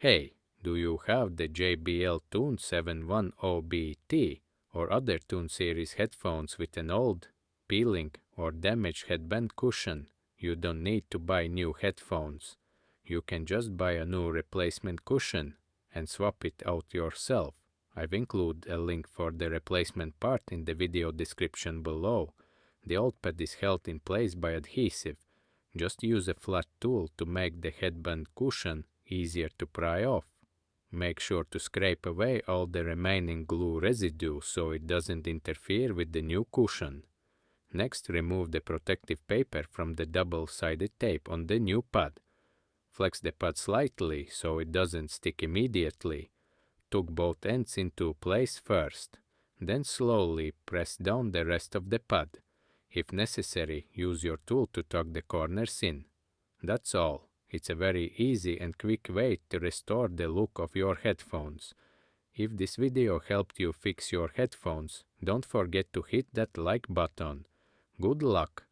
Hey, do you have the JBL Tune 710BT or other Tune series headphones with an old, peeling or damaged headband cushion? You don't need to buy new headphones. You can just buy a new replacement cushion and swap it out yourself. I've included a link for the replacement part in the video description below. The old pad is held in place by adhesive. Just use a flat tool to make the headband cushion easier to pry off. Make sure to scrape away all the remaining glue residue so it doesn't interfere with the new cushion. Next, remove the protective paper from the double-sided tape on the new pad. Flex the pad slightly so it doesn't stick immediately. Tuck both ends into place first. Then slowly press down the rest of the pad. If necessary, use your tool to tuck the corners in. That's all. It's a very easy and quick way to restore the look of your headphones. If this video helped you fix your headphones, don't forget to hit that like button. Good luck!